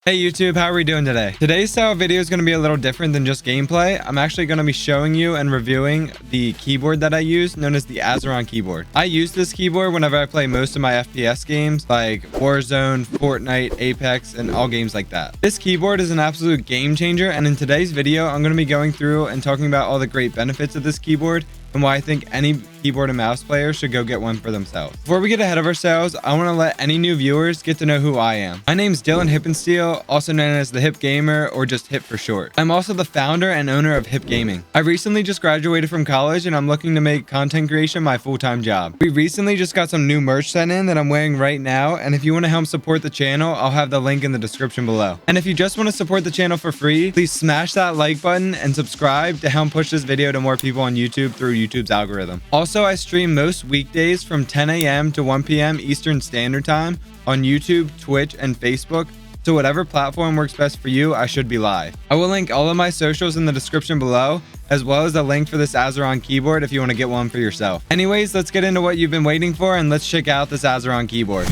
Hey YouTube, how are we doing today? Today's style video is going to be a little different than just gameplay. I'm actually going to be showing you and reviewing the keyboard that I use, known as the Azeron keyboard. I use this keyboard whenever I play most of my FPS games like Warzone, Fortnite, Apex, and all games like that. This keyboard is an absolute game changer, and in today's video, I'm going to be going through and talking about all the great benefits of this keyboard and why I think any keyboard and mouse player should go get one for themselves. Before we get ahead of ourselves, I want to let any new viewers get to know who I am. My name's dillonhippensteel, also known as the Hipp Gamer, or just Hipp for short. I'm also the founder and owner of Hipp Gaming. I recently just graduated from college and I'm looking to make content creation my full-time job. We recently just got some new merch sent in that I'm wearing right now, and if you want to help support the channel, I'll have the link in the description below. And if you just want to support the channel for free, please smash that like button and subscribe to help push this video to more people on YouTube through YouTube's algorithm. Also, I stream most weekdays from 10 a.m. to 1 p.m. Eastern Standard Time on YouTube, Twitch, and Facebook. So whatever platform works best for you, I should be live. I will link all of my socials in the description below, as well as a link for this Azeron keyboard if you want to get one for yourself. Anyways, let's get into what you've been waiting for and let's check out this Azeron keyboard.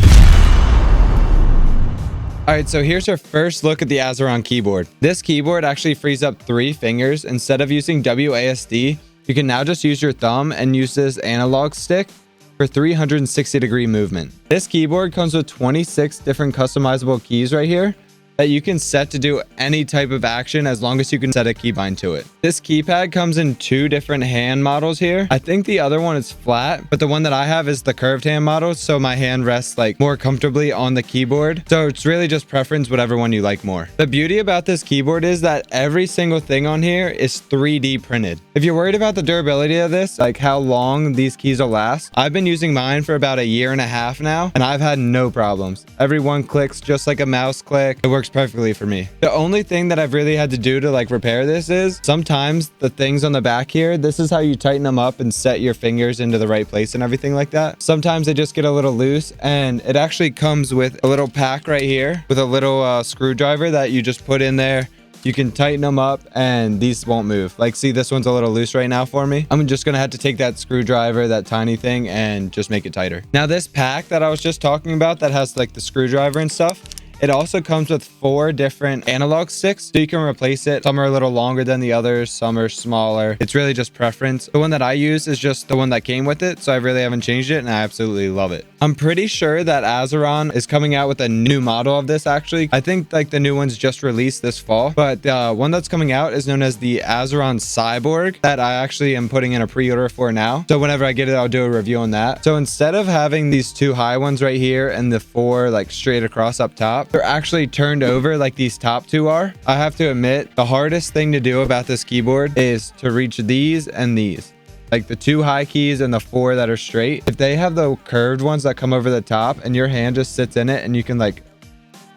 Alright, so here's our first look at the Azeron keyboard. This keyboard actually frees up 3 fingers. Instead of using WASD, you can now just use your thumb and use this analog stick for 360-degree movement. This keyboard comes with 26 different customizable keys right here that you can set to do any type of action as long as you can set a keybind to it. This keypad comes in 2 different hand models here. I think the other one is flat, but the one that I have is the curved hand model, so my hand rests like more comfortably on the keyboard. So it's really just preference, whatever one you like more. The beauty about this keyboard is that every single thing on here is 3D printed. If you're worried about the durability of this, like how long these keys will last, I've been using mine for about 1.5 years now, and I've had no problems. Every one clicks just like a mouse click. It works perfectly for me. The only thing that I've really had to do to like repair this is sometimes the things on the back here, this is how you tighten them up and set your fingers into the right place and everything like that. Sometimes they just get a little loose, and it actually comes with a little pack right here with a little screwdriver that you just put in there. You can tighten them up and these won't move. Like, see, this one's a little loose right now for me. I'm just gonna have to take that screwdriver, that tiny thing, and just make it tighter. Now this pack that I was just talking about that has like the screwdriver and stuff, it also comes with 4 different analog sticks, so you can replace it. Some are a little longer than the others, some are smaller. It's really just preference. The one that I use is just the one that came with it, so I really haven't changed it, and I absolutely love it. I'm pretty sure that Azeron is coming out with a new model of this, actually. I think like the new one's just released this fall, but the one that's coming out is known as the Azeron Cyborg that I actually am putting in a pre-order for now. So whenever I get it, I'll do a review on that. So instead of having these 2 high ones right here and the 4 like straight across up top, they're actually turned over like these top 2 are. I have to admit, the hardest thing to do about this keyboard is to reach these and these. Like the 2 high keys and the 4 that are straight. If they have the curved ones that come over the top and your hand just sits in it and you can like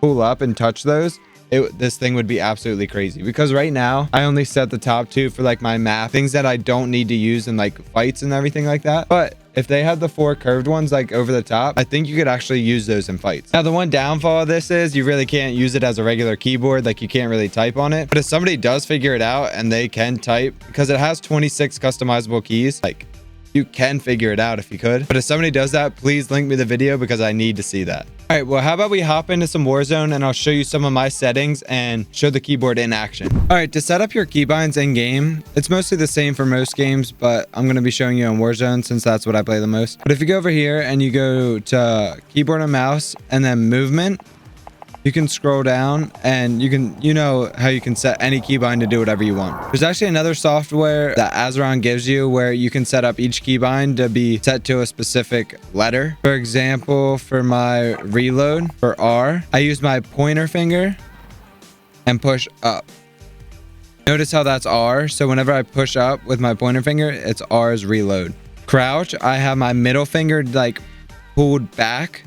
pull up and touch those, this thing would be absolutely crazy. Because right now I only set the top 2 for like my math, things that I don't need to use in like fights and everything like that. But if they had the 4 curved ones like over the top, I think you could actually use those in fights. Now the one downfall of this is you really can't use it as a regular keyboard. Like you can't really type on it. But if somebody does figure it out and they can type, because it has 26 customizable keys, like you can figure it out if you could. But if somebody does that, please link me the video because I need to see that. All right, well, how about we hop into some Warzone and I'll show you some of my settings and show the keyboard in action. All right, to set up your keybinds in game, it's mostly the same for most games, but I'm going to be showing you on Warzone since that's what I play the most. But if you go over here and you go to keyboard and mouse and then movement, you can scroll down and you know how you can set any keybind to do whatever you want. There's actually another software that Azeron gives you where you can set up each keybind to be set to a specific letter. For example, for my reload for R, I use my pointer finger and push up. Notice how that's R. So whenever I push up with my pointer finger, it's R as reload. Crouch, I have my middle finger like pulled back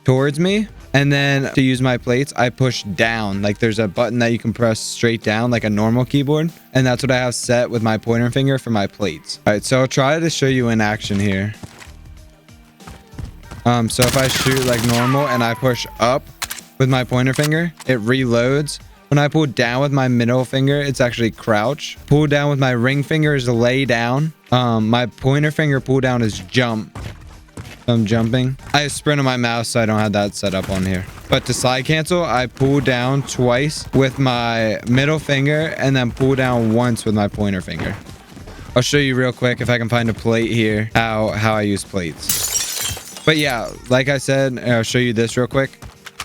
towards me. And then to use my plates, I push down. Like there's a button that you can press straight down like a normal keyboard. And that's what I have set with my pointer finger for my plates. All right, so I'll try to show you in action here. So if I shoot like normal and I push up with my pointer finger, it reloads. When I pull down with my middle finger, it's actually crouch. Pull down with my ring finger is lay down. My pointer finger pull down is jump. I'm jumping. I have sprint on my mouse, so I don't have that set up on here. But to slide cancel, I pull down twice with my middle finger and then pull down once with my pointer finger. I'll show you real quick if I can find a plate here, how I use plates. But yeah, like I said, I'll show you this real quick.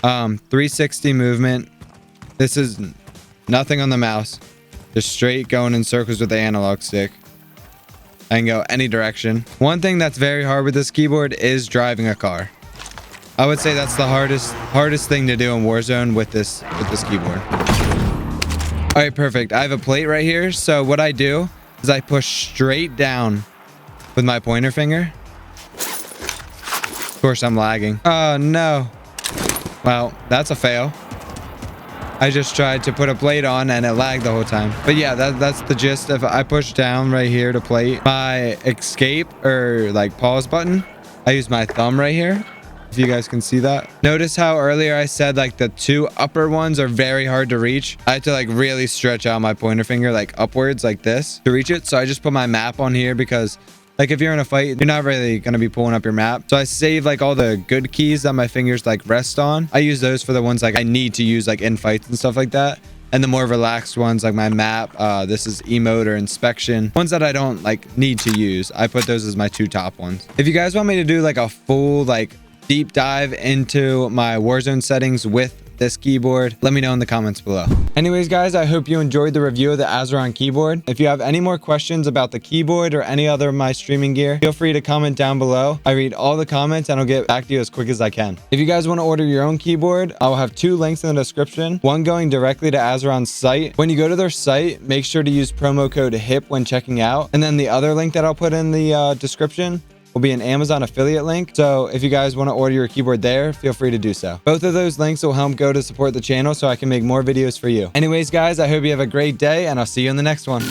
360 movement. This is nothing on the mouse. Just straight going in circles with the analog stick. I can go any direction. One thing that's very hard with this keyboard is driving a car. I would say that's the hardest thing to do in Warzone with this keyboard. All right, perfect. I have a plate right here. So what I do is I push straight down with my pointer finger. Of course, I'm lagging. Oh no. Well, that's a fail. I just tried to put a plate on and it lagged the whole time. But yeah, that's the gist. If I push down right here to plate, my escape or like pause button, I use my thumb right here. If you guys can see that. Notice how earlier I said like the two upper ones are very hard to reach. I had to like really stretch out my pointer finger like upwards like this to reach it. So I just put my map on here because like if you're in a fight, you're not really going to be pulling up your map. So I save like all the good keys that my fingers like rest on. I use those for the ones like I need to use like in fights and stuff like that. And the more relaxed ones like my map, this is emote or inspection. Ones that I don't like need to use, I put those as my two top ones. If you guys want me to do like a full like deep dive into my Warzone settings with this keyboard, let me know in the comments below. Anyways, guys, I hope you enjoyed the review of the Azeron keyboard. If you have any more questions about the keyboard or any other of my streaming gear, feel free to comment down below. I read all the comments and I'll get back to you as quick as I can. If you guys want to order your own keyboard, I'll have two links in the description, one going directly to Azeron's site. When you go to their site, make sure to use promo code HIP when checking out, and then the other link that I'll put in the description will be an Amazon affiliate link. So if you guys want to order your keyboard there, feel free to do so. Both of those links will help go to support the channel so I can make more videos for you. Anyways, guys, I hope you have a great day and I'll see you in the next one.